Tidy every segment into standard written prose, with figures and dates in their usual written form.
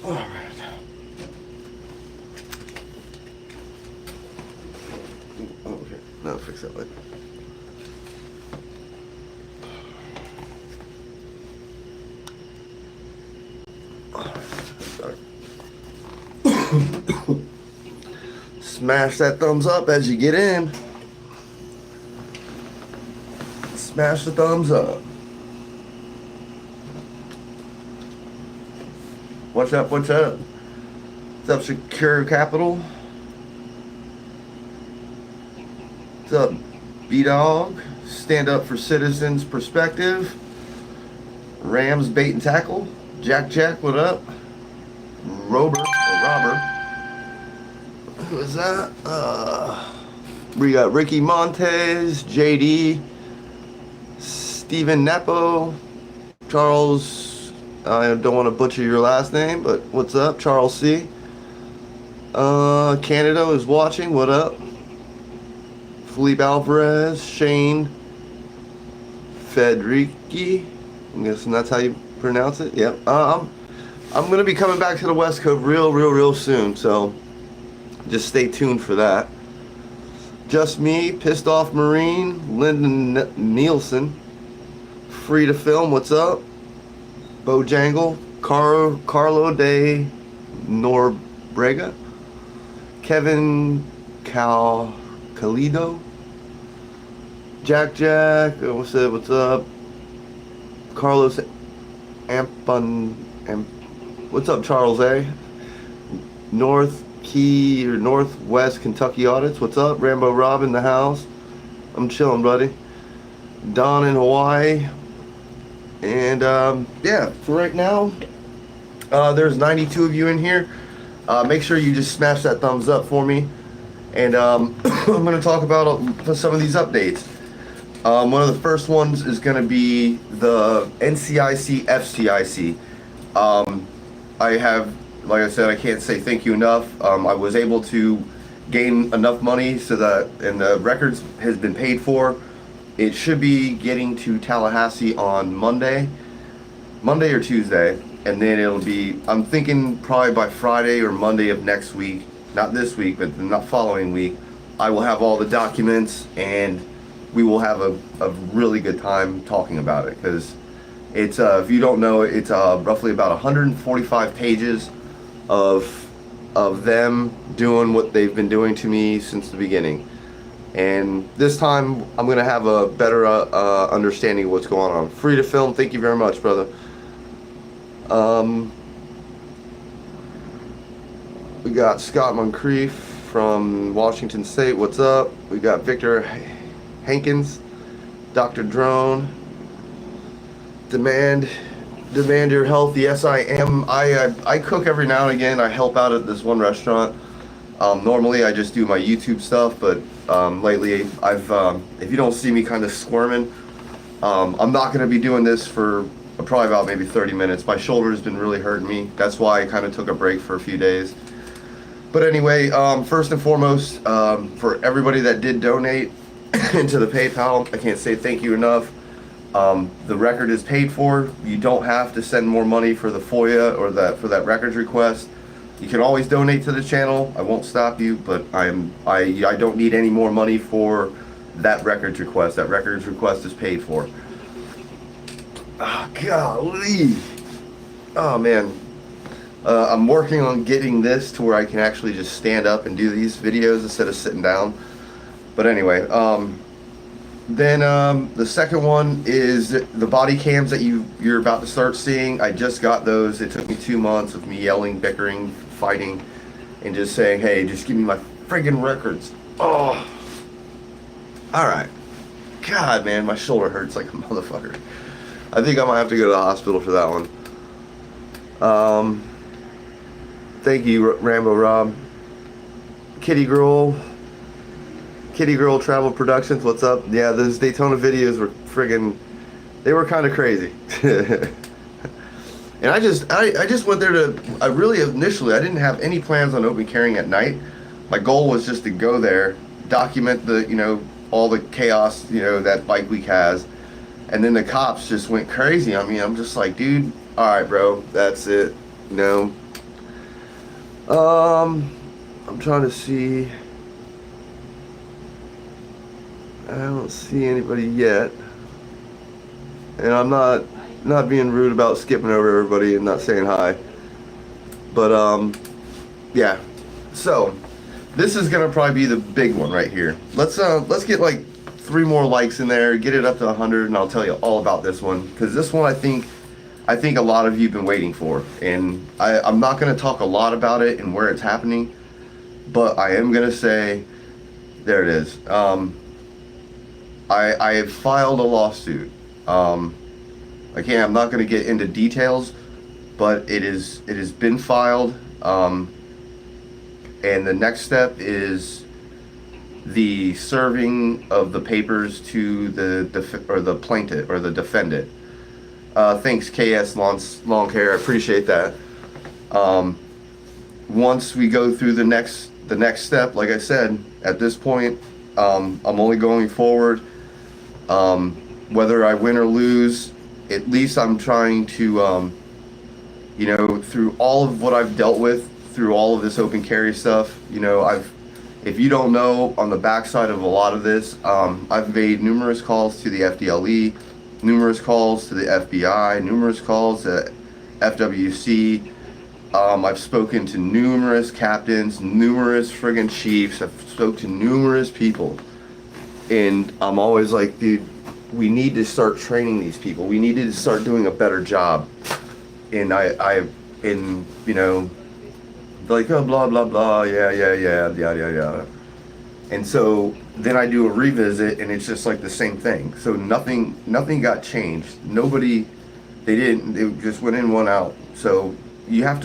All right. Okay, now fix that light. Sorry. Smash that thumbs up as you get in. Smash the thumbs up. What's up? What's up? What's up, Secure Capital? What's up, B-Dog? Stand Up for Citizens Perspective. Rams Bait and Tackle. Jack, what up? Robert. Who is that? We got Ricky Montes, JD, Steven Nepo, Charles, I don't want to butcher your last name, but what's up? Charles C. Canada is watching, what up? Felipe Alvarez, Shane, Federici, I'm guessing that's how you pronounce it. Yep. I'm gonna be coming back to the West Coast real soon, so just stay tuned for that. Just Me, Pissed Off Marine, Lyndon Nielsen, Free to Film, what's up? Bojangle, Carlo de Norbrega, Kevin Calido, Jack, what's up? Carlos what's up, Charles A? North Key or Northwest Kentucky Audits, what's up? Rambo Rob in the house. I'm chilling, buddy. Don in Hawaii. And yeah, for right now, there's 92 of you in here. Make sure you just smash that thumbs up for me. And I'm going to talk about some of these updates. One of the first ones is going to be the NCIC FCIC. I have, like I said, I can't say thank you enough. I was able to gain enough money so that, and the records has been paid for. It should be getting to Tallahassee on Monday or Tuesday, and then it'll be, I'm thinking probably by Friday or Monday of next week, not this week, but the following week, I will have all the documents and we will have a really good time talking about it, because it's, if you don't know, it's roughly about 145 pages of them doing what they've been doing to me since the beginning. And this time I'm gonna have a better understanding of what's going on. Free to Film, thank you very much, brother. We got Scott Moncrief from Washington State, what's up? We got Victor Hankins, Dr. Drone, Demand Your Health. Yes, I am. I cook every now and again. I help out at this one restaurant. Normally I just do my YouTube stuff, but lately I've if you don't see me kind of squirming, I'm not going to be doing this for probably about maybe 30 minutes. My shoulder has been really hurting me. That's why I kind of took a break for a few days. But anyway, first and foremost, for everybody that did donate into the PayPal, I can't say thank you enough. The record is paid for. You don't have to send more money for the FOIA or for that records request. You can always donate to the channel. I won't stop you, but I don't need any more money for that records request. That records request is paid for. Oh, golly. Oh, man. I'm working on getting this to where I can actually just stand up and do these videos instead of sitting down. But anyway, then the second one is the body cams that you're about to start seeing. I just got those. It took me 2 months of me yelling, bickering, fighting, and just saying, hey, just give me my friggin' records. Oh. Alright. God, man, my shoulder hurts like a motherfucker. I think I might have to go to the hospital for that one. Thank you, Rambo Rob. Kitty Girl Travel Productions, what's up? Yeah, those Daytona videos were friggin', they were kind of crazy. And I just went there to, initially, I didn't have any plans on open carrying at night. My goal was just to go there, document the, all the chaos, that Bike Week has. And then the cops just went crazy on me. I'm just like, dude, all right, bro, that's it. I'm trying to see. I don't see anybody yet. And I'm not being rude about skipping over everybody and not saying hi. But yeah. So this is gonna probably be the big one right here. Let's get like 3 more likes in there, get it up to 100, and I'll tell you all about this one, because this one I think a lot of you've been waiting for, and I'm not gonna talk a lot about it and where it's happening, but I am gonna say, there it is. I have filed a lawsuit. I'm not gonna get into details, but it has been filed. And the next step is the serving of the papers to the plaintiff or the defendant. Thanks, KS Lawn Care. I appreciate that. Once we go through the next step, like I said, at this point, I'm only going forward. Whether I win or lose, at least I'm trying to, through all of what I've dealt with, through all of this open carry stuff, if you don't know, on the backside of a lot of this, I've made numerous calls to the FDLE, numerous calls to the FBI, numerous calls to FWC. I've spoken to numerous captains, numerous friggin' chiefs. I've spoke to numerous people, and I'm always like, dude, we need to start training these people. We need to start doing a better job. And like, oh, blah, blah, blah, yeah. And so then I do a revisit, and it's just like the same thing. So nothing got changed. They just went in, one out. So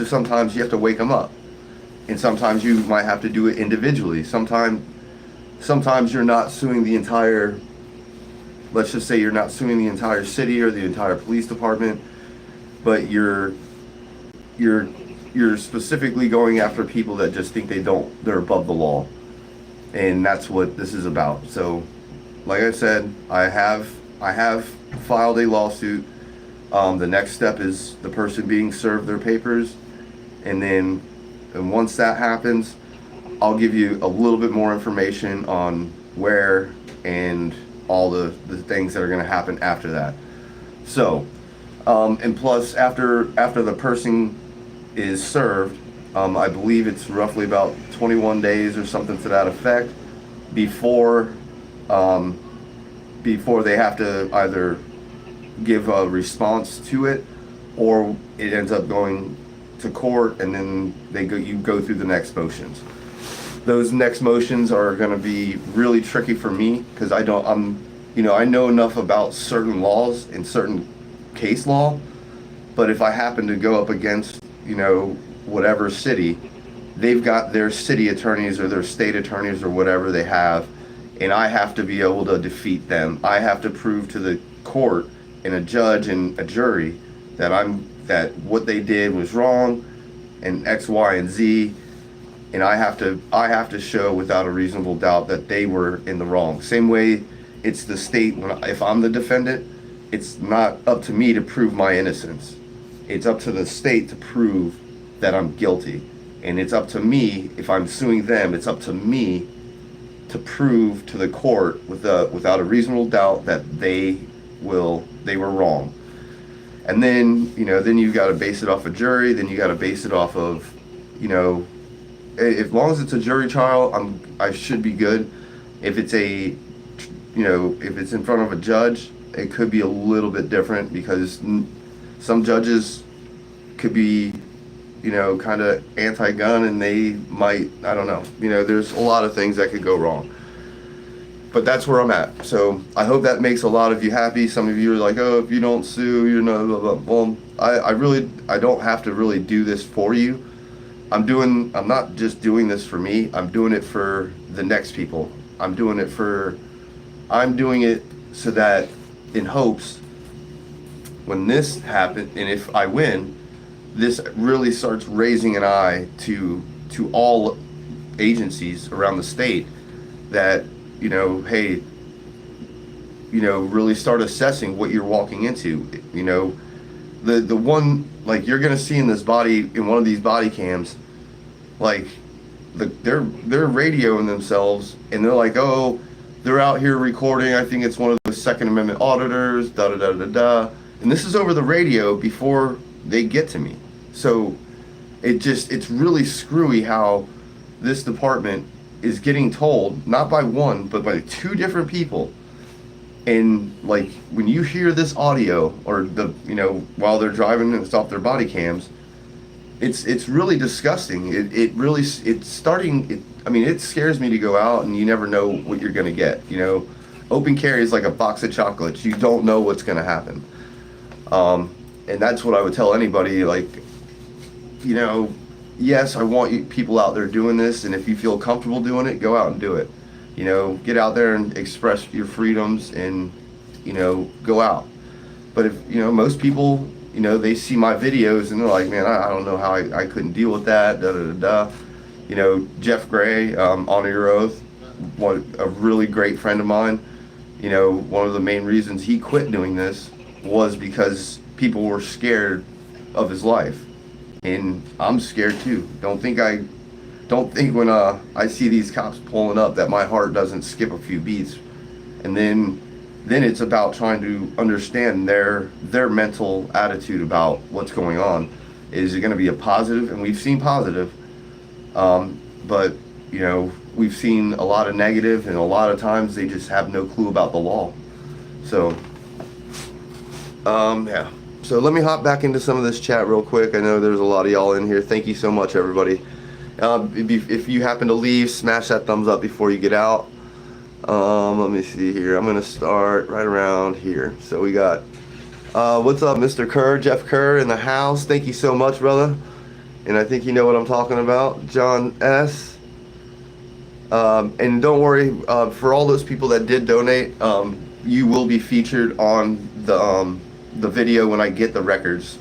sometimes you have to wake them up. And sometimes you might have to do it individually. Sometimes you're not suing the entire, let's just say you're not suing the entire city or the entire police department, but you're specifically going after people that just think they're above the law. And that's what this is about. So, like I said, I have filed a lawsuit. The next step is the person being served their papers, and once that happens, I'll give you a little bit more information on where and all the things that are going to happen after that. So, and plus, after the person is served, I believe it's roughly about 21 days or something to that effect before they have to either give a response to it, or it ends up going to court, and then you go through the next motions. Those next motions are going to be really tricky for me, because I know enough about certain laws and certain case law, but if I happen to go up against whatever city, they've got their city attorneys or their state attorneys or whatever they have, and I have to be able to defeat them. I have to prove to the court and a judge and a jury that what they did was wrong, and X, Y, and Z, and I have to show without a reasonable doubt that they were in the wrong. Same way it's the state, if I'm the defendant, it's not up to me to prove my innocence. It's up to the state to prove that I'm guilty. And it's up to me, if I'm suing them, it's up to me to prove to the court without a reasonable doubt that they were wrong. And then, then you've got to base it off a jury, then you got to base it off of, as long as it's a jury trial, I should be good. If it's if it's in front of a judge, it could be a little bit different, because some judges could be, kind of anti-gun, and they might, I don't know. There's a lot of things that could go wrong. But that's where I'm at. So I hope that makes a lot of you happy. Some of you are like, oh, if you don't sue, blah, blah, blah. Well, I don't have to really do this for you. I'm not just doing this for me. I'm doing it for the next people. I'm doing it so that, in hopes, when this happens, and if I win, this really starts raising an eye to all agencies around the state, that, hey, really start assessing what you're walking into. The one, like, you're gonna see in one of these body cams, Like, they're radioing themselves, and they're like, oh, they're out here recording. I think it's one of the Second Amendment auditors. Da da da da da. And this is over the radio before they get to me. So it's really screwy how this department is getting told, not by one, but by two different people. And like, when you hear this audio, or while they're driving and it's off their body cams, it's really disgusting. It's starting. I mean, it scares me to go out, and you never know what you're gonna get. Open carry is like a box of chocolates. You don't know what's gonna happen. And that's what I would tell anybody. Like, yes, I want people out there doing this, and if you feel comfortable doing it, go out and do it. Get out there and express your freedoms, and go out. But if most people, they see my videos and they're like, man, I don't know how I couldn't deal with that. Da da da da. Jeff Gray, Honor Your Oath, a really great friend of mine. One of the main reasons he quit doing this was because people were scared of his life, and I'm scared too. Don't think when I see these cops pulling up that my heart doesn't skip a few beats. And then it's about trying to understand their mental attitude about what's going on. Is it going to be a positive? And we've seen positive, but we've seen a lot of negative, and a lot of times they just have no clue about the law. So yeah. So let me hop back into some of this chat real quick. I know there's a lot of y'all in here. Thank you so much, everybody. If you happen to leave, smash that thumbs up before you get out. Let me see here. I'm going to start right around here. So we got, what's up, Mr. Kerr, Jeff Kerr in the house. Thank you so much, brother. And I think you know what I'm talking about. John S. And don't worry, for all those people that did donate, you will be featured on the video when I get the records.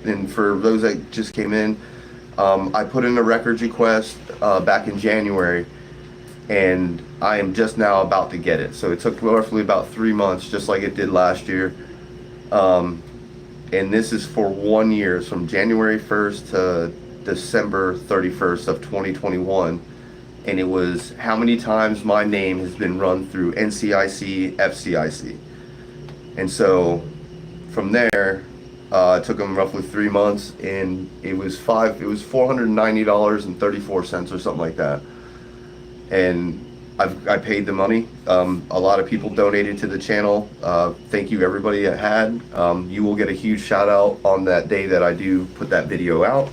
And for those that just came in, I put in a records request back in January, and I am just now about to get it. So it took roughly about 3 months, just like it did last year. And this is for 1 year, from January 1st to December 31st of 2021. And it was how many times my name has been run through NCIC, FCIC. And so from there, it took them roughly 3 months, and it was $490.34 or something like that. And I paid the money. A lot of people donated to the channel. Thank you, everybody that had. You will get a huge shout out on that day that I do put that video out.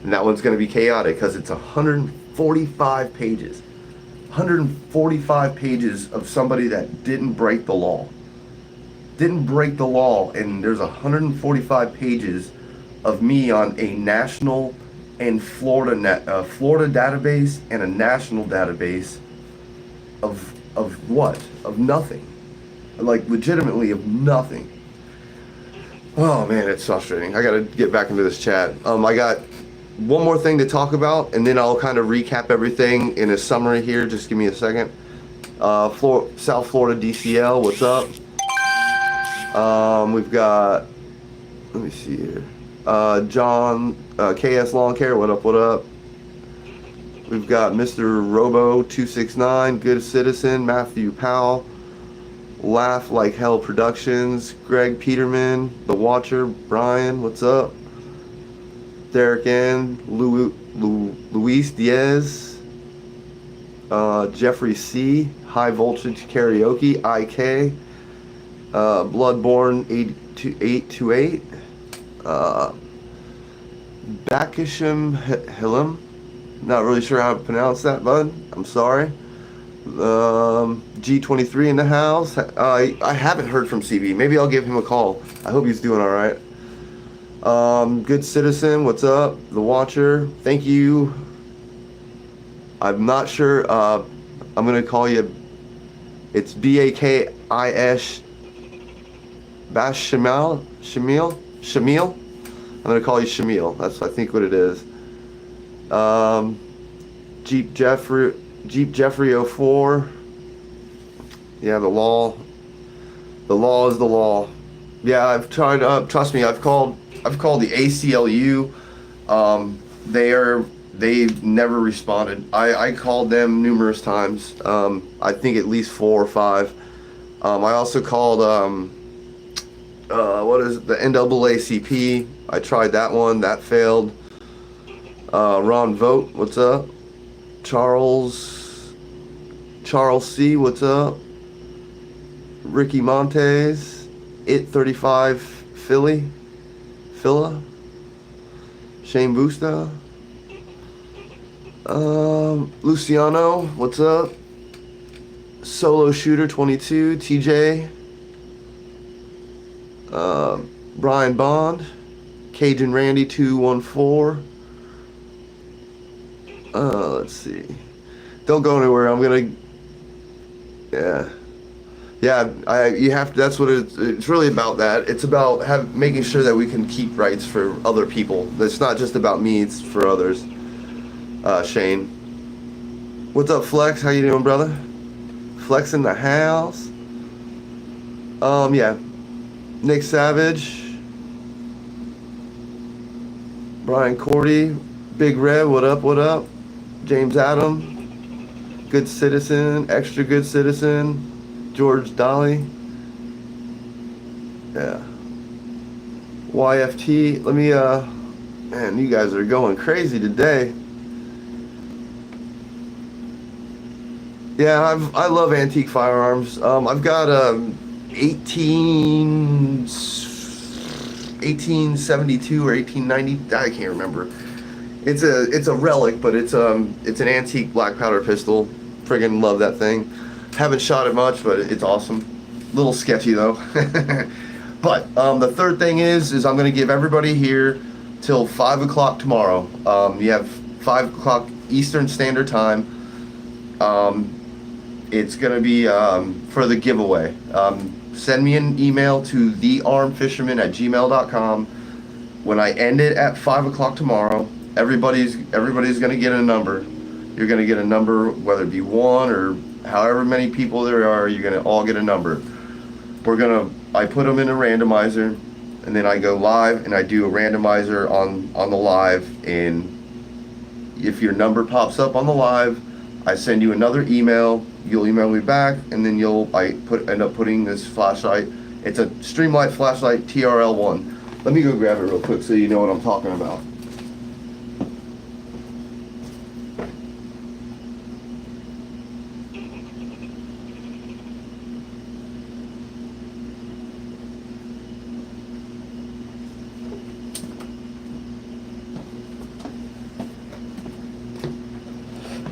And that one's going to be chaotic because it's 145 pages. 145 pages of somebody that didn't break the law. Didn't break the law, and there's 145 pages of me on a national and Florida database and a national database of what? Of nothing. Like, legitimately of nothing. Oh man, it's frustrating. I gotta get back into this chat. I got one more thing to talk about, and then I'll kind of recap everything in a summary here. Just give me a second. South Florida DCL, what's up? We've got, let me see here, John, KS Lawn Care, what up? We've got Mr. Robo269, Good Citizen, Matthew Powell, Laugh Like Hell Productions, Greg Peterman, The Watcher, Brian, what's up? Derek N, Luis Diaz, Jeffrey C, High Voltage Karaoke, IK, Bloodborne 828, Bakisham Hillam, not really sure how to pronounce that, bud. I'm sorry. G23 in the house. I haven't heard from CB. Maybe I'll give him a call. I hope he's doing all right. Good Citizen, what's up? The Watcher, thank you. I'm not sure. I'm gonna call you. It's Bakish Shamil. I'm gonna call you Shamil. That's I think what it is. Jeep Jeffrey 04. Yeah, the law is the law. Yeah, I've tried. Trust me, I've called the ACLU. They are they never responded. I called them numerous times. I think at least 4 or 5. I also called what is it, the NAACP. I tried that one, that failed. Ron Vogt, what's up? Charles C, what's up? Ricky Montes, It35 Phila, Shane Busta, Luciano, what's up? Solo Shooter 22, TJ, Brian Bond, Cajun Randy 214. Let's see. Don't go anywhere. I'm gonna. Yeah. You have to. That's what it's really about. That it's about making sure that we can keep rights for other people. It's not just about me. It's for others. Shane. What's up, Flex? How you doing, brother? Flex in the house. Yeah. Nick Savage. Brian Cordy. Big Red. What up? What up? James Adam. Good citizen. Extra good citizen. George Dolly. Yeah. YFT. Let me, man, you guys are going crazy today. Yeah, I love antique firearms. I've got 1872 or 1890. I can't remember. It's a relic, but it's an antique black powder pistol. Friggin' love that thing. Haven't shot it much, but it's awesome. Little sketchy though. But the third thing is I'm gonna give everybody here till 5 o'clock tomorrow. You have 5 o'clock Eastern Standard Time. It's gonna be for the giveaway. Send me an email to thearmedfisherman@gmail.com. When I end it at 5 o'clock tomorrow, everybody's gonna get a number. You're gonna get a number, whether it be one or however many people there are. You're gonna all get a number. I put them in a randomizer, and then I go live and I do a randomizer on the live. And if your number pops up on the live, I send you another email. You'll email me back, and then end up putting this flashlight. It's a Streamlight flashlight TRL1. Let me go grab it real quick so you know what I'm talking about.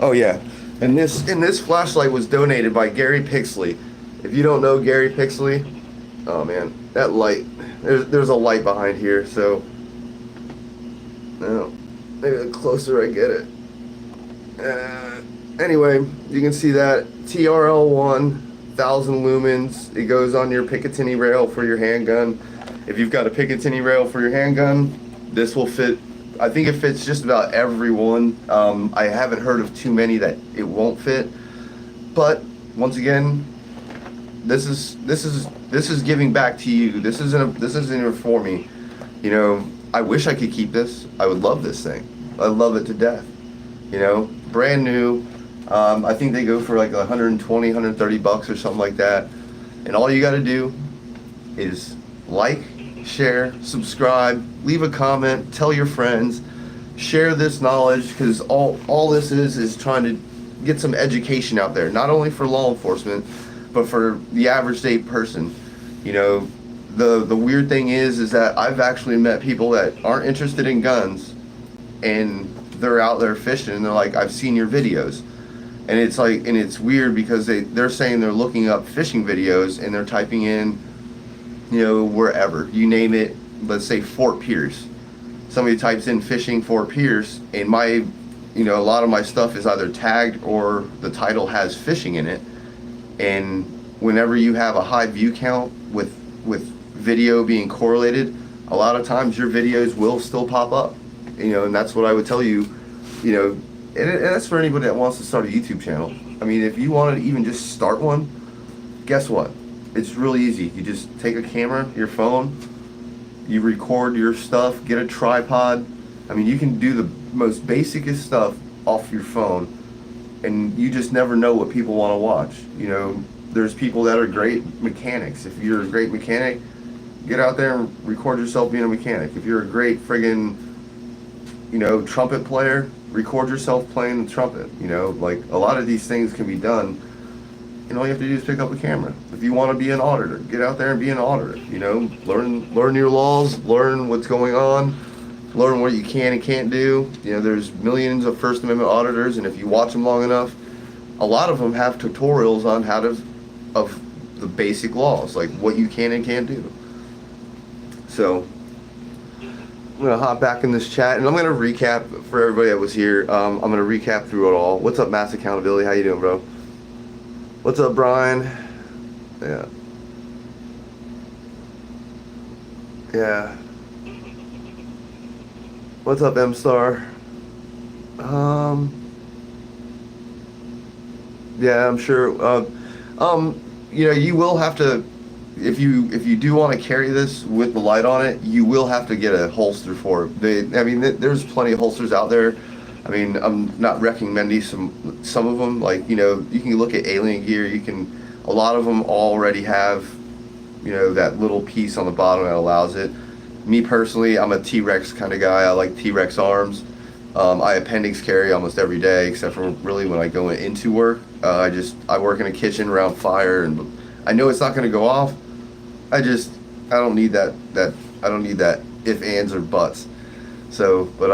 Oh yeah, and this flashlight was donated by Gary Pixley. If you don't know Gary Pixley, oh man, that light. There's a light behind here, so no, maybe the closer I get it. Anyway, you can see that TRL1, 1000 lumens. It goes on your Picatinny rail for your handgun. If you've got a Picatinny rail for your handgun, this will fit. I think it fits just about everyone. I haven't heard of too many that it won't fit. But once again, this is giving back to you. This isn't even for me. You know, I wish I could keep this. I would love this thing. I love it to death. You know, brand new. I think they go for like 120, 130 bucks or something like that. And all you got to do is like, share, subscribe, leave a comment, tell your friends, share this knowledge, because all this is trying to get some education out there, not only for law enforcement, but for the average day person. You know, the weird thing is that I've actually met people that aren't interested in guns, and they're out there fishing, and they're like, I've seen your videos. And it's like, and it's weird because they're saying they're looking up fishing videos, and they're typing in, you know, wherever, you name it, let's say Fort Pierce. Somebody types in fishing Fort Pierce, and a lot of my stuff is either tagged or the title has fishing in it. And whenever you have a high view count with video being correlated, a lot of times your videos will still pop up. You know, and that's what I would tell you, you know, and that's for anybody that wants to start a YouTube channel. I mean, if you wanted to even just start one, guess what? It's really easy. You just take a camera, your phone, you record your stuff, get a tripod, I mean, you can do the most basicest stuff off your phone, and you just never know what people want to watch. You know, there's people that are great mechanics. If you're a great mechanic, get out there and record yourself being a mechanic. If you're a great friggin', you know, trumpet player, record yourself playing the trumpet. You know, like a lot of these things can be done, and all you have to do is pick up a camera. If you want to be an auditor, get out there and be an auditor. You know, learn your laws, learn what's going on, learn what you can and can't do. You know, there's millions of First Amendment auditors, and if you watch them long enough, a lot of them have tutorials on how to, of the basic laws, like what you can and can't do. So I'm gonna hop back in this chat, and I'm gonna recap for everybody that was here. I'm gonna recap through it all. What's up, Mass Accountability? How you doing, bro? What's up, Brian? Yeah. Yeah. What's up, M-Star? Yeah, I'm sure. You know, you will have to, if you do want to carry this with the light on it, you will have to get a holster for it. I mean, there's plenty of holsters out there. I mean, I'm not recommending some of them. Like, you know, you can look at Alien Gear. A lot of them already have, you know, that little piece on the bottom that allows it. Me personally, I'm a T-Rex kind of guy. I like T-Rex arms. I appendix carry almost every day, except for really when I go into work. I work in a kitchen around fire, and I know it's not going to go off. I don't need that I don't need that if, ands, or buts. So, but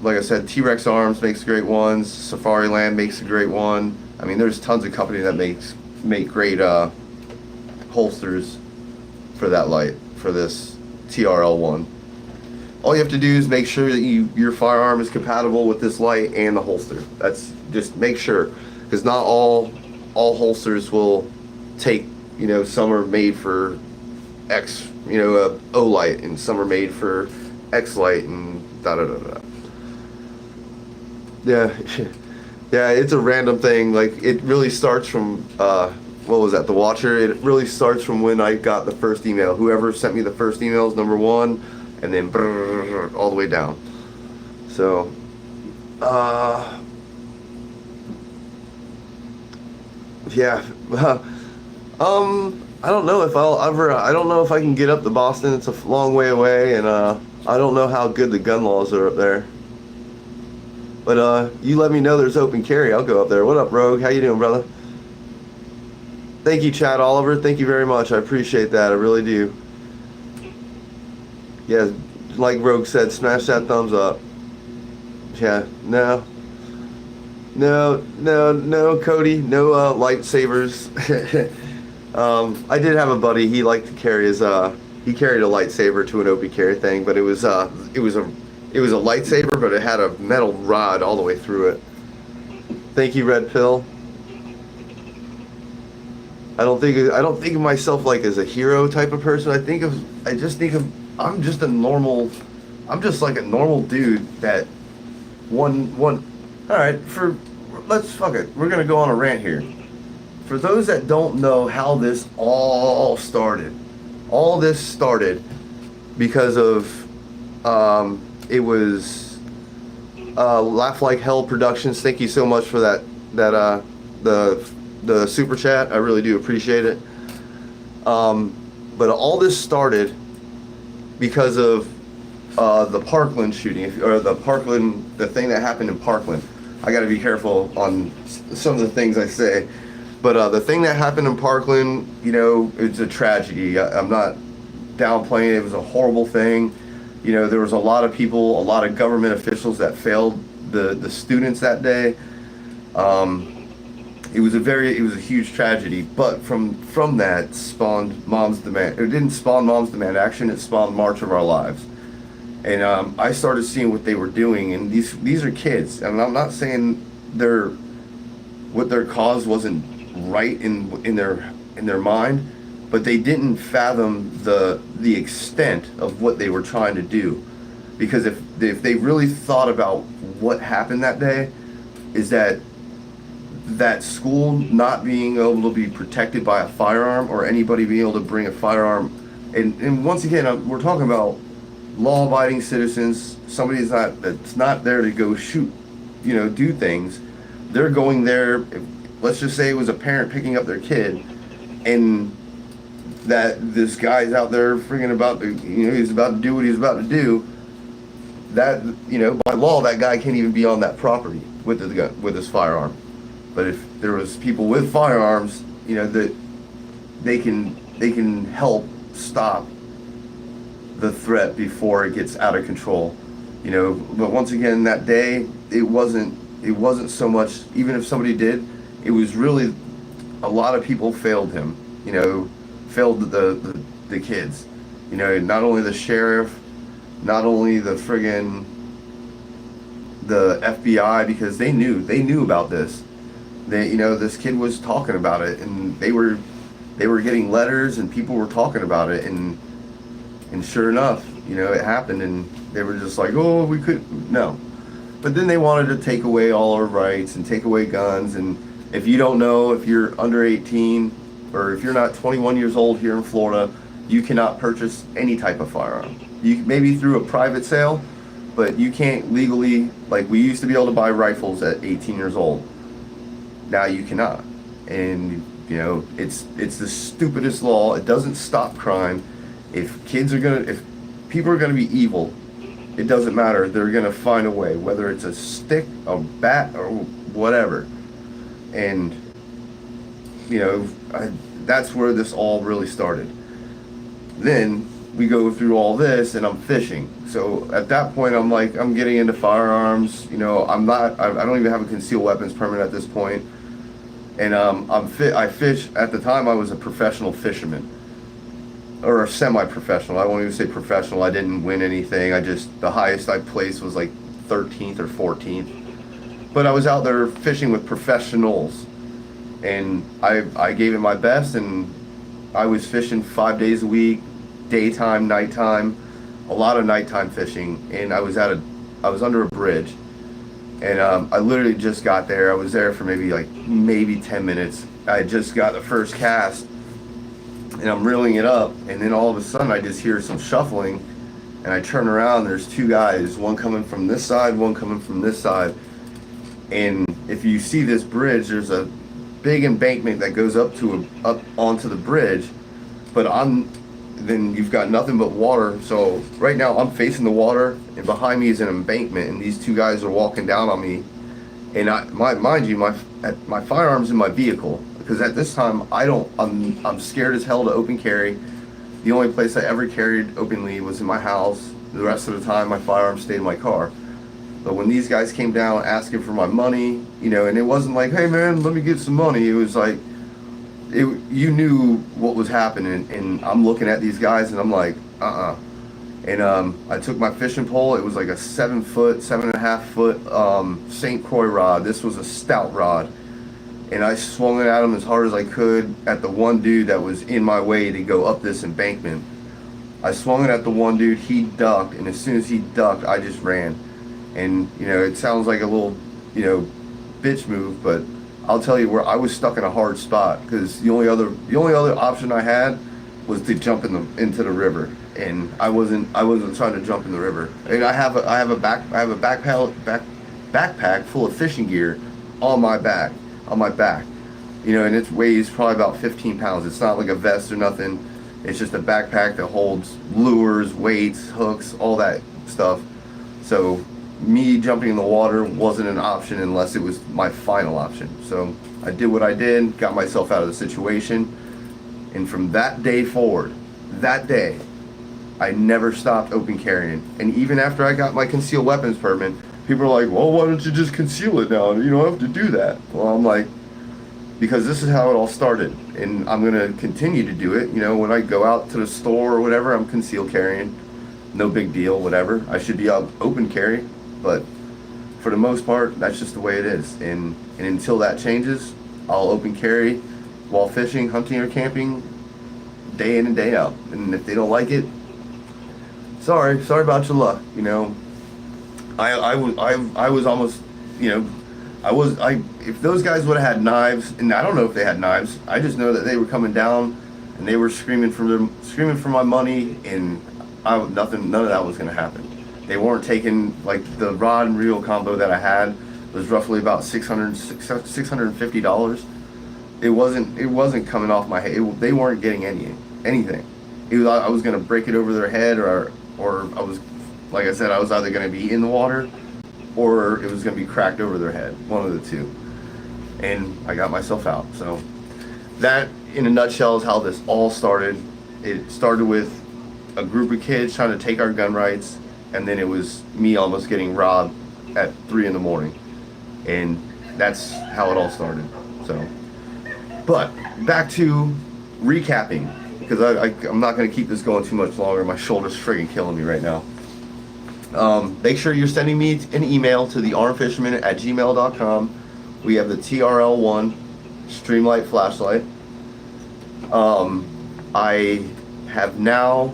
like I said, T-Rex arms makes great ones. Safari Land makes a great one. I mean, there's tons of companies that make great holsters for that light, for this TRL one. All you have to do is make sure that your firearm is compatible with this light and the holster. That's just make sure, because not all holsters will take. You know, some are made for X, you know, O light, and some are made for X light, and da da da da. Yeah, yeah, it's a random thing. Like, it really starts from what was that? The Watcher. It really starts from when I got the first email. Whoever sent me the first email is number one, and then all the way down. So, yeah. I don't know if I don't know if I can get up to Boston. It's a long way away, and I don't know how good the gun laws are up there. But you let me know there's open carry. I'll go up there. What up, Rogue? How you doing, brother? Thank you, Chad Oliver. Thank you very much. I appreciate that. I really do. Yeah, like Rogue said, smash that thumbs up. Yeah, no, Cody, no lightsabers. I did have a buddy. He liked to carry he carried a lightsaber to an open carry thing, but it was a lightsaber, but it had a metal rod all the way through it. Thank you, Red Pill. I don't think of myself like as a hero type of person. I'm just like a normal dude that all right, let's fuck it. We're gonna go on a rant here. For those that don't know how this all started because of it was Laugh Like Hell Productions. Thank you so much for the super chat. I really do appreciate it. But all this started because of the Parkland shooting, or the thing that happened in Parkland. I got to be careful on some of the things I say. But the thing that happened in Parkland, you know, it's a tragedy. I'm not downplaying it. It was a horrible thing. You know, there was a lot of people, a lot of government officials that failed the students that day. It was a huge tragedy. But from that spawned Moms Demand. It didn't spawn Moms Demand Action. It spawned March of Our Lives. And I started seeing what they were doing. And these are kids. And I'm not saying what their cause wasn't right in their mind, but they didn't fathom the extent of what they were trying to do. Because if they really thought about what happened that day, is that school not being able to be protected by a firearm, or anybody being able to bring a firearm, and once again, we're talking about law-abiding citizens, that's not there to go shoot, do things. They're going there. Let's just say it was a parent picking up their kid, and that this guy's out there freaking about to, he's about to do what he's about to do. That, by law, that guy can't even be on that property with the gun, with his firearm. But if there was people with firearms, that they can help stop the threat before it gets out of control. But once again, that day, it wasn't so much, even if somebody did, it was really a lot of people failed him, failed the kids. Not only the sheriff, not only the FBI, because they knew about this. This kid was talking about it, and they were getting letters, and people were talking about it, and sure enough, it happened, and they were just like, oh, we could, no. But then they wanted to take away all our rights and take away guns. And if you don't know, if you're under 18 or if you're not 21 years old here in Florida, you cannot purchase any type of firearm. You maybe through a private sale, but you can't legally, like we used to be able to buy rifles at 18 years old. Now you cannot. And it's the stupidest law. It doesn't stop crime. If people are gonna be evil, it doesn't matter. They're gonna find a way, whether it's a stick, a bat, or whatever. And that's where this all really started. Then we go through all this, and I'm fishing. So at that point, I'm like, I'm getting into firearms. I don't even have a concealed weapons permit at this point. And I fish. At the time, I was a professional fisherman, or a semi-professional. I won't even say professional. I didn't win anything. The highest I placed was like 13th or 14th. But I was out there fishing with professionals, and I gave it my best, and I was fishing 5 days a week, daytime, nighttime, a lot of nighttime fishing. And I was under a bridge, and I literally just got there. I was there for maybe 10 minutes. I just got the first cast, and I'm reeling it up, and then all of a sudden I just hear some shuffling, and I turn around, there's two guys, one coming from this side, one coming from this side. And if you see this bridge, there's a big embankment that goes up onto the bridge, but then you've got nothing but water. So right now I'm facing the water, and behind me is an embankment, and these two guys are walking down on me. And mind you, my firearm's in my vehicle, because at this time I'm scared as hell to open carry. The only place I ever carried openly was in my house. The rest of the time my firearm stayed in my car. But when these guys came down asking for my money, and it wasn't like, hey man, let me get some money. It was like, you knew what was happening, and I'm looking at these guys, and I'm like, And I took my fishing pole. It was like a 7.5 foot St. Croix rod. This was a stout rod. And I swung it at him as hard as I could at the one dude that was in my way to go up this embankment. I swung it at the one dude, he ducked, and as soon as he ducked, I just ran. And, it sounds like a little, bitch move, but I'll tell you where I was stuck in a hard spot, because the only other option I had was to jump into the river, and I wasn't trying to jump in the river. And I have a backpack full of fishing gear on my back, and it weighs probably about 15 pounds. It's not like a vest or nothing. It's just a backpack that holds lures, weights, hooks, all that stuff. So me jumping in the water wasn't an option unless it was my final option. So I did what I did, got myself out of the situation, and from that day forward, I never stopped open carrying. And even after I got my concealed weapons permit, people are like, well, why don't you just conceal it now? You don't have to do that. Well, I'm like, because this is how it all started, and I'm gonna continue to do it. When I go out to the store or whatever, I'm concealed carrying. No big deal, whatever. I should be out open carry, but for the most part, that's just the way it is. And until that changes, I'll open carry while fishing, hunting, or camping, day in and day out. And if they don't like it, sorry about your luck. I was almost, if those guys would have had knives, and I don't know if they had knives, I just know that they were coming down and they were screaming for my money, and none of that was going to happen. They weren't taking, like, the rod and reel combo that I had was roughly about $650. It wasn't coming off my head. They weren't getting anything. I was going to break it over their head, or I was, like I said, I was either going to be in the water or it was going to be cracked over their head, one of the two. And I got myself out. So that, in a nutshell, is how this all started. It started with a group of kids trying to take our gun rights, and then it was me almost getting robbed at 3 in the morning. And that's how it all started. So, but back to recapping, because I'm not going to keep this going too much longer. My shoulder's friggin' killing me right now. Make sure you're sending me an email to thearmedfisherman@gmail.com. We have the TRL1 Streamlight flashlight. I have now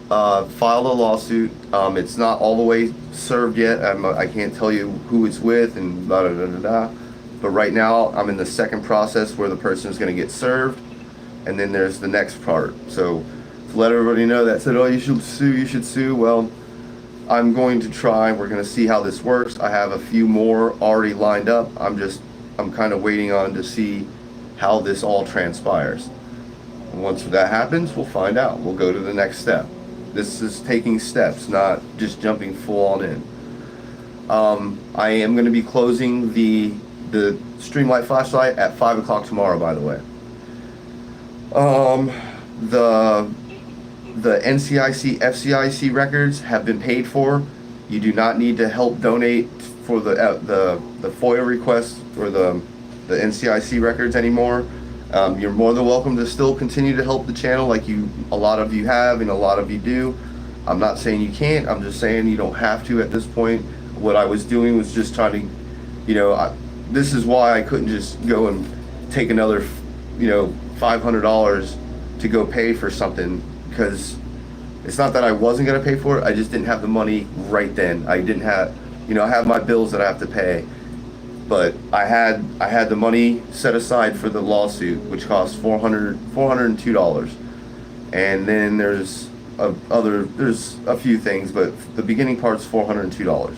filed a lawsuit. It's not all the way served yet. I can't tell you who it's with and blah, blah, blah, blah, blah. But right now I'm in the second process where the person is going to get served, and then there's the next part. So to let everybody know that said, oh, you should sue. Well, I'm going to try. We're going to see how this works. I have a few more already lined up. I'm kind of waiting on to see how this all transpires. And once that happens, we'll find out. We'll go to the next step. This is taking steps, not just jumping full on in. I am going to be closing the Streamlight flashlight at 5 o'clock tomorrow, by the way. The NCIC, FCIC records have been paid for. You do not need to help donate for the FOIA request or the NCIC records anymore. You're more than welcome to still continue to help the channel like a lot of you have and a lot of you do. I'm not saying you can't. I'm just saying you don't have to at this point. What I was doing was just trying to, this is why I couldn't just go and take another, $500 to go pay for something, because it's not that I wasn't going to pay for it. I just didn't have the money right then. I didn't have, I have my bills that I have to pay. But I had the money set aside for the lawsuit, which cost $402, and then there's a few things, but the beginning part's $402,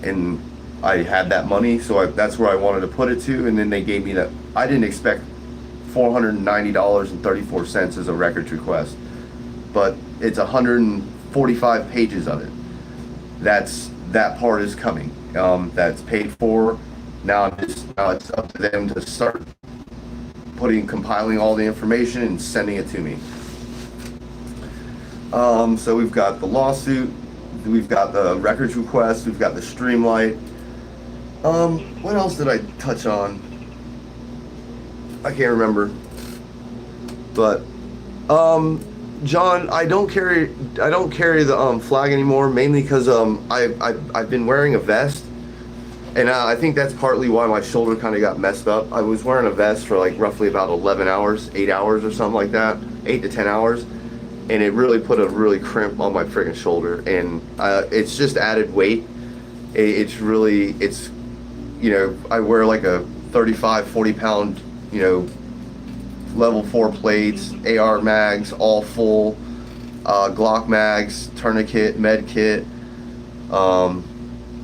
and I had that money, so that's where I wanted to put it to, and then they gave me that. I didn't expect $490.34 as a records request, but it's 145 pages of it. That part is coming. That's paid for. Now it's up to them to start compiling all the information and sending it to me. So we've got the lawsuit, we've got the records request, we've got the Streamlight. What else did I touch on? I can't remember. But John, I don't carry the flag anymore, mainly because I've been wearing a vest. And I think that's partly why my shoulder kind of got messed up. I was wearing a vest for like roughly about 11 hours, 8 hours or something like that, 8 to 10 hours. And it really put a really crimp on my friggin' shoulder. And it's just added weight. I wear like a 35, 40 pound, level 4 plates, AR mags, all full, Glock mags, tourniquet, med kit.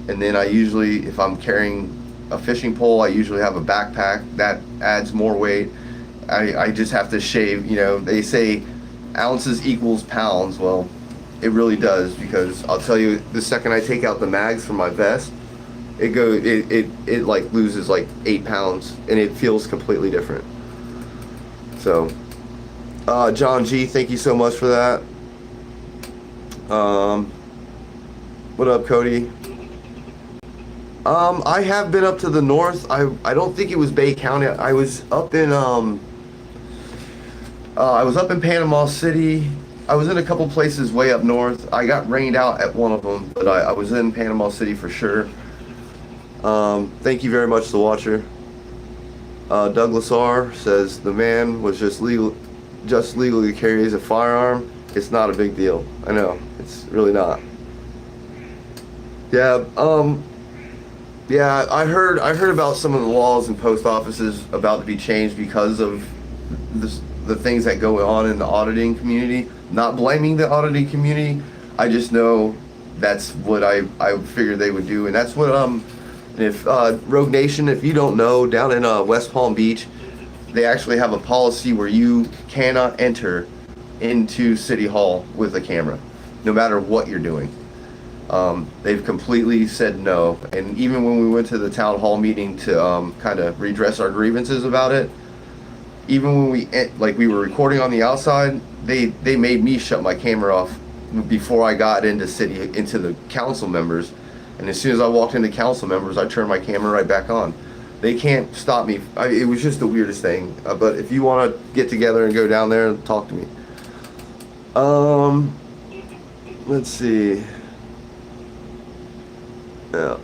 And then I usually, if I'm carrying a fishing pole, I usually have a backpack. That adds more weight. I just have to shave, they say ounces equals pounds. Well, it really does, because I'll tell you, the second I take out the mags from my vest, it like loses like 8 pounds, and it feels completely different. So, John G, thank you so much for that. What up, Cody? I have been up to the north. I don't think it was Bay County. I was up in Panama City. I was in a couple places way up north. I got rained out at one of them, but I was in Panama City for sure. Thank you very much, the watcher. Douglas R says the man was just legally carries a firearm. It's not a big deal. I know, it's really not. Yeah. Yeah, I heard about some of the laws in post offices about to be changed because of the things that go on in the auditing community. Not blaming the auditing community, I just know that's what I figured they would do, and that's what if Rogue Nation, if you don't know, down in West Palm Beach, they actually have a policy where you cannot enter into City Hall with a camera, no matter what you're doing. They've completely said no, and even when we went to the town hall meeting to kind of redress our grievances about it, even when we were recording on the outside, they made me shut my camera off before I got into the council members, and as soon as I walked into council members, I turned my camera right back on. They can't stop me. It was just the weirdest thing. But if you want to get together and go down there and talk to me, let's see. Yeah.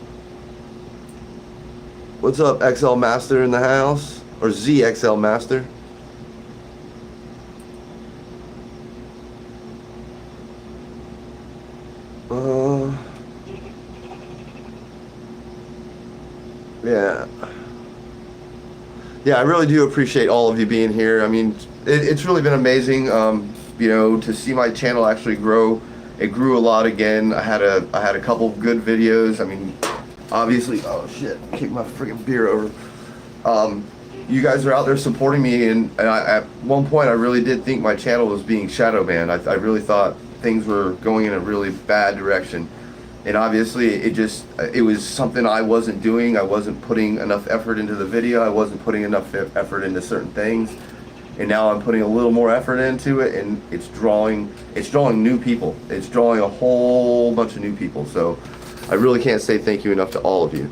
What's up, XL Master in the house? Or ZXL Master? Yeah. Yeah, I really do appreciate all of you being here. I mean, it's really been amazing, to see my channel actually grow. It grew a lot again. I had a couple of good videos. I mean, obviously, oh shit, kicked my freaking beer over. You guys are out there supporting me, and at one point I really did think my channel was being shadow banned. I really thought things were going in a really bad direction. And obviously it was something I wasn't doing. I wasn't putting enough effort into the video. I wasn't putting enough effort into certain things. And now I'm putting a little more effort into it, and it's drawing new people. It's drawing a whole bunch of new people. So I really can't say thank you enough to all of you.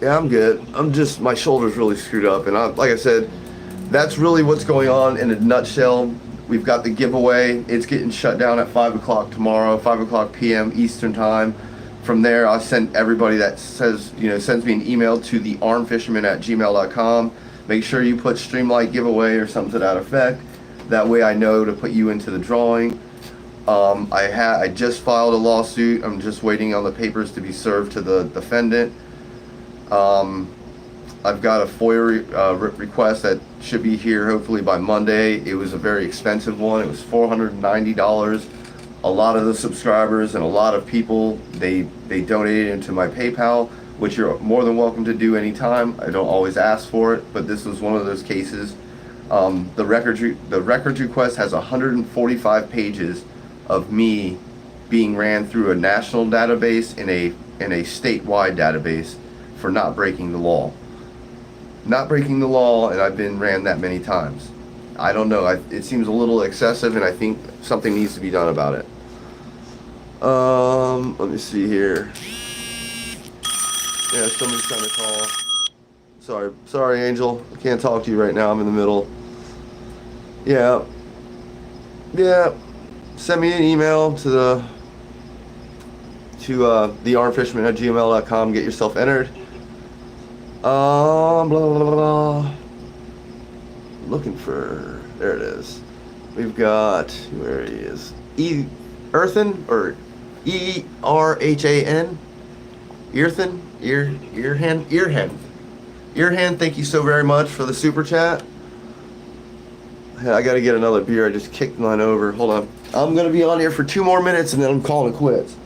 Yeah, I'm good. My shoulder's really screwed up, and like I said, that's really what's going on in a nutshell. We've got the giveaway. It's getting shut down at 5 o'clock tomorrow, 5 o'clock p.m. Eastern time. From there, I'll send everybody that sends me an email to thearmfisherman@gmail.com. Make sure you put Streamlight giveaway or something to that effect. That way I know to put you into the drawing. I just filed a lawsuit. I'm just waiting on the papers to be served to the defendant. I've got a FOIA request that should be here hopefully by Monday. It was a very expensive one. It was $490. A lot of the subscribers and a lot of people, they donated into my PayPal, which you're more than welcome to do anytime. I don't always ask for it, but this was one of those cases. The records request has 145 pages of me being ran through a national database and a statewide database for not breaking the law. Not breaking the law, and I've been ran that many times. I don't know. It seems a little excessive, and I think something needs to be done about it. Let me see here. Yeah, somebody's trying to call. Sorry, Angel. I can't talk to you right now. I'm in the middle. Yeah. Send me an email to thearmfisherman@gmail.com. Get yourself entered. Blah, blah, blah, blah. Looking for, there it is. We've got, where he is, Earthen, or ERHAN, Earhan, thank you so very much for the super chat. I gotta get another beer, I just kicked mine over, hold on. I'm gonna be on here for 2 more minutes and then I'm calling it quits.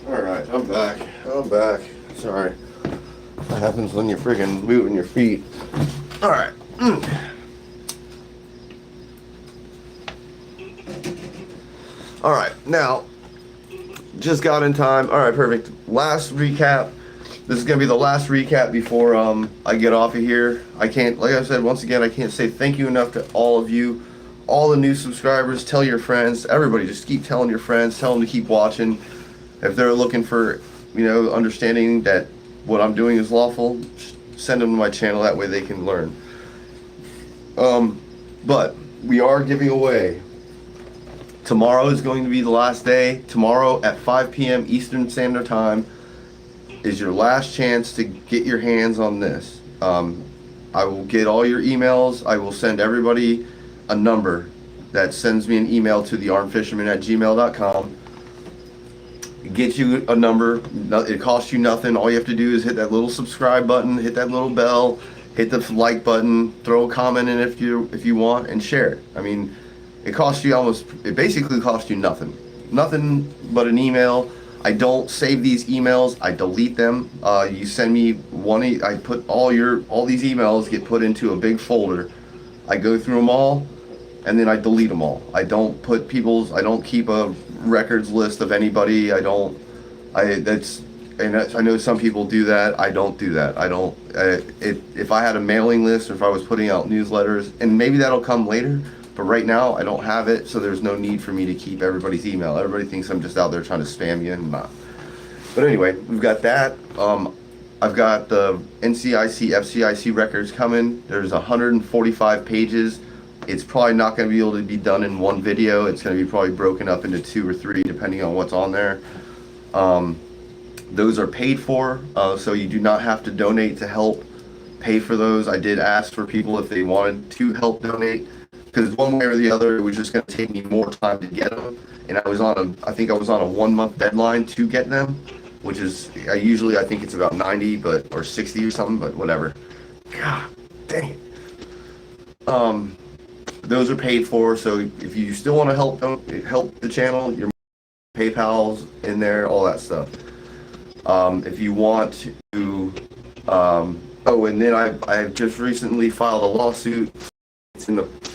Alright, I'm back. Sorry. That happens when you're friggin' moving your feet. Alright. Alright, now, just got in time. Alright, perfect. Last recap. This is going to be the last recap before I get off of here. I can't, like I said, once again, I can't say thank you enough to all of you. All the new subscribers, tell your friends. Everybody, just keep telling your friends. Tell them to keep watching. If they're looking for, understanding that what I'm doing is lawful, send them to my channel. That way they can learn. But we are giving away. Tomorrow is going to be the last day. Tomorrow at 5 p.m. Eastern Standard Time is your last chance to get your hands on this. I will get all your emails. I will send everybody a number that sends me an email to thearmedfisherman@gmail.com. Get you a number. It costs you nothing. All you have to do is hit that little subscribe button, hit that little bell, hit the like button, throw a comment in if you want, and share it. I mean, it basically costs you nothing. Nothing but an email. I don't save these emails. I delete them. You send me one. I put all these emails get put into a big folder. I go through them all, and then I delete them all. I don't keep a records list of anybody. I know some people do that. I don't do that. If I had a mailing list or if I was putting out newsletters, and maybe that'll come later, but right now I don't have it, so there's no need for me to keep everybody's email. Everybody thinks I'm just out there trying to spam you, and I'm not. But anyway, we've got that. I've got the NCIC, FCIC records coming. There's 145 pages. It's probably not going to be able to be done in one video. It's going to be probably broken up into 2 or 3 depending on what's on there. Those are paid for, so you do not have to donate to help pay for those. I did ask for people if they wanted to help donate, because one way or the other it was just going to take me more time to get them, and I think I was on a 1-month deadline to get them, which is I think it's about 90 or 60 or something, but whatever. God dang it. Those are paid for, so if you still want to help the channel, your PayPal's in there, all that stuff. If you want to, and then I just recently filed a lawsuit.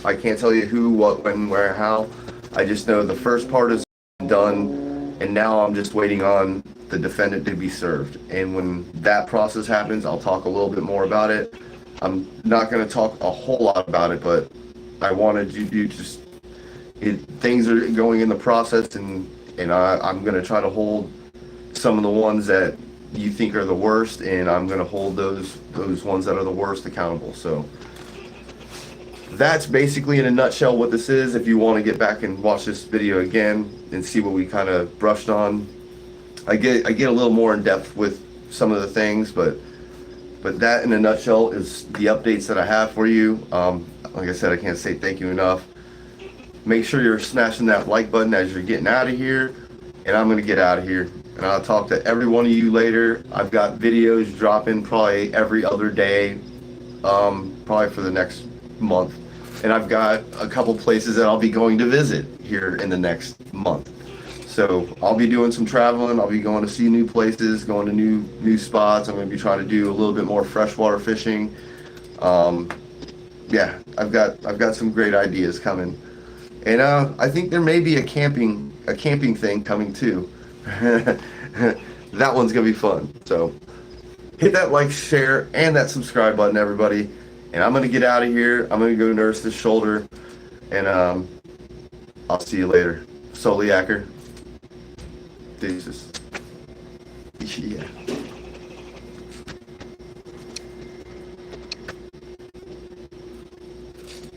I can't tell you who, what, when, where, how. I just know the first part is done, and now I'm just waiting on the defendant to be served. And when that process happens, I'll talk a little bit more about it. I'm not going to talk a whole lot about it, but I wanted you to things are going in the process, and I'm going to try to hold some of the ones that you think are the worst, and I'm going to hold those ones that are the worst accountable. So that's basically in a nutshell what this is. If you want to get back and watch this video again and see what we kind of brushed on, I get a little more in depth with some of the things, but that in a nutshell is the updates that I have for you. Like I said, I can't say thank you enough. Make sure you're smashing that like button as you're getting out of here, and I'm going to get out of here. And I'll talk to every one of you later. I've got videos dropping probably every other day, probably for the next month. And I've got a couple places that I'll be going to visit here in the next month. So I'll be doing some traveling. I'll be going to see new places, going to new spots. I'm going to be trying to do a little bit more freshwater fishing. Yeah, I've got some great ideas coming, and I think there may be a camping thing coming too. That one's gonna be fun. So hit that like, share, and that subscribe button, everybody. And I'm gonna get out of here. I'm gonna go nurse this shoulder, and I'll see you later. Soliaker. Deuces. Yeah.